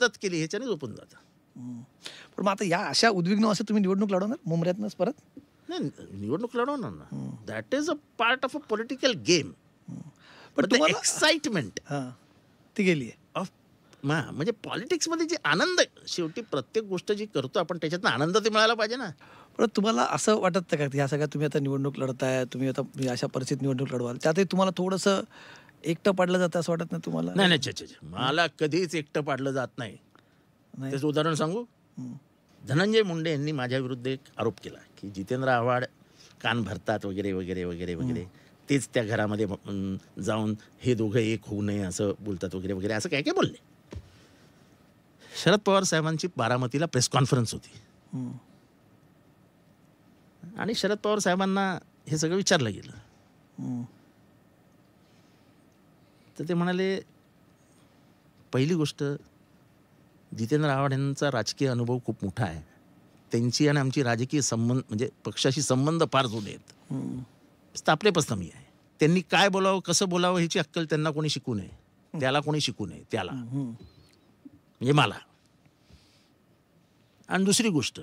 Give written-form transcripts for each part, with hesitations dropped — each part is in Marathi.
मदत केली ह्याच्याने झोपून जातं. पण मग आता या अशा उद्विग्न असं तुम्ही निवडणूक लढवणार मुंबऱ्यातनंच परत? नाही, निवडणूक लढवणार ना. That is a part of a political game. पण तुम्हाला एक्साइटमेंट हां ती गेली आहे. ऑफ म्हणजे पॉलिटिक्समध्ये जे आनंद आहे, शेवटी प्रत्येक गोष्ट जी करतो आपण त्याच्यातनं आनंद ते मिळायला पाहिजे ना. पण तुम्हाला असं वाटत का ह्या सगळ्या तुम्ही आता निवडणूक लढताय, तुम्ही आता अशा परिस्थितीत निवडणूक लढवाल, त्यातही तुम्हाला थोडंसं एकटं पाडलं जातं असं वाटत नाही तुम्हाला? नाही नाही, मला कधीच एकटं पाडलं जात नाही. त्याचं उदाहरण सांगू. धनंजय मुंडे यांनी माझ्या विरुद्ध एक आरोप केला की जितेंद्र आव्हाड कान भरतात वगैरे वगैरे वगैरे वगैरे, तेच त्या घरामध्ये जाऊन हे दोघं एक होऊ नये असं बोलतात वगैरे वगैरे, असं काय काय बोलले. शरद पवार साहेबांची बारामतीला प्रेस कॉन्फरन्स होती आणि शरद पवार साहेबांना हे सगळं विचारलं गेलं. तर ते म्हणाले, पहिली गोष्ट जितेंद्र आव्हाड यांचा राजकीय अनुभव खूप मोठा आहे. त्यांची आणि आमची राजकीय संबंध म्हणजे पक्षाशी संबंध फार जुने आहेत. स्थापनेपासून मी आहे. त्यांनी काय बोलावं कसं बोलावं ह्याची अक्कल त्यांना कोणी शिकू नये, त्याला कोणी शिकू नये, त्याला म्हणजे मला. आणि दुसरी गोष्ट,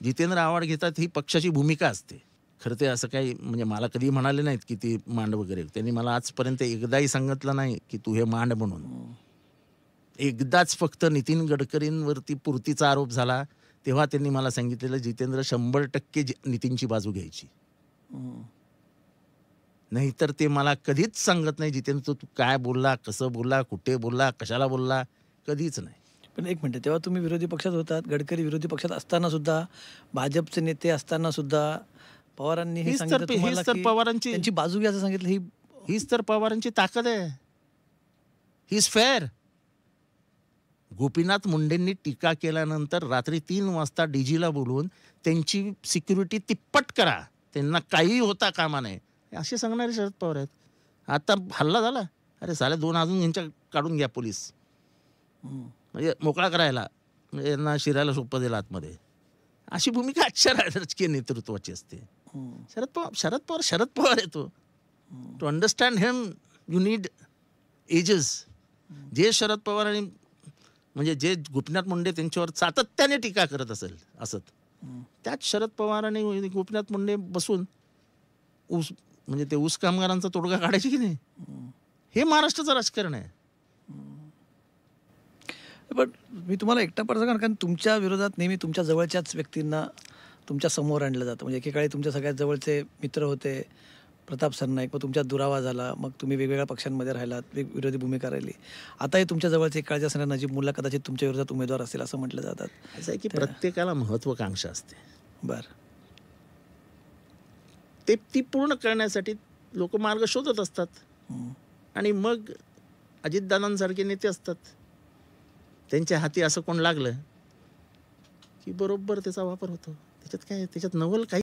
जितेंद्र आव्हाड घेतात ही पक्षाची भूमिका असते. खरं ते असं काही म्हणजे मला कधी म्हणाले नाहीत की ती मांड वगैरे. त्यांनी मला आजपर्यंत एकदाही सांगितलं नाही की तू हे मांड म्हणून. एकदाच फक्त नितीन गडकरींवरती पुरतीचा आरोप झाला तेव्हा त्यांनी मला सांगितलेलं जितेंद्र 100% नितीनची बाजू घ्यायची. नाहीतर ते मला कधीच सांगत नाही जितेंद्र तू काय बोलला, कसं बोलला, कुठे बोलला, कशाला बोलला, कधीच नाही. पण एक मिनिट, तेव्हा तुम्ही विरोधी पक्षात होतात, गडकरी विरोधी पक्षात असताना सुद्धा, भाजपचे नेते असताना सुद्धा पवारांनी हे सांगितलं तुम्हाला की पवारांची त्यांची बाजू घ्या असं सांगितलं. हीच तर पवारांची ताकद आहे. He is fair. गोपीनाथ मुंडेंनी टीका केल्यानंतर रात्री 3 वाजता डीजीला बोलवून त्यांची सिक्युरिटी तिप्पट करा, त्यांना काही होता कामा नये, असे सांगणारे शरद पवार आहेत. आता हल्ला झाला, अरे साले 2 अजून यांच्या काढून घ्या पोलीस, म्हणजे मोकळा करायला, म्हणजे यांना शिरायला सोपं दिलं आतमध्ये. अशी भूमिका आजच्या राजकीय नेतृत्वाची असते. शरद पवार येतो. To understand him you need ages. जे शरद पवार आणि म्हणजे जे गोपीनाथ मुंडे त्यांच्यावर सातत्याने टीका करत असत, त्यात शरद पवार आणि गोपीनाथ मुंडे बसून ऊस म्हणजे ते ऊस कामगारांचा तोडगा काढायची की नाही, हे महाराष्ट्राचं राजकारण आहे. पण मी तुम्हाला एकटा पडतो कारण तुमच्या विरोधात नेहमी तुमच्या जवळच्याच व्यक्तींना तुमच्या समोर आणलं जातं. म्हणजे एकेकाळी तुमच्या सगळ्यात जवळचे मित्र होते प्रताप सरनाईक, मग तुमच्यात दुरावा झाला, मग तुम्ही वेगवेगळ्या पक्षांमध्ये राहिलात, विरोधी भूमिका राहिली. आताही तुमच्या जवळचे एक काळजी असणाऱ्या नजीब मुल्ला कदाचित तुमच्या विरोधात उमेदवार असतील असं म्हटलं जातात. असं आहे की प्रत्येकाला महत्वाकांक्षा असते. बरं, ते ती पूर्ण करण्यासाठी लोक मार्ग शोधत असतात. आणि मग अजितदादांसारखे नेते असतात, त्यांच्या हाती असं कोण लागलं की बरोबर त्याचा वापर होतो. त्याच्यात काय, त्याच्यात नवल काही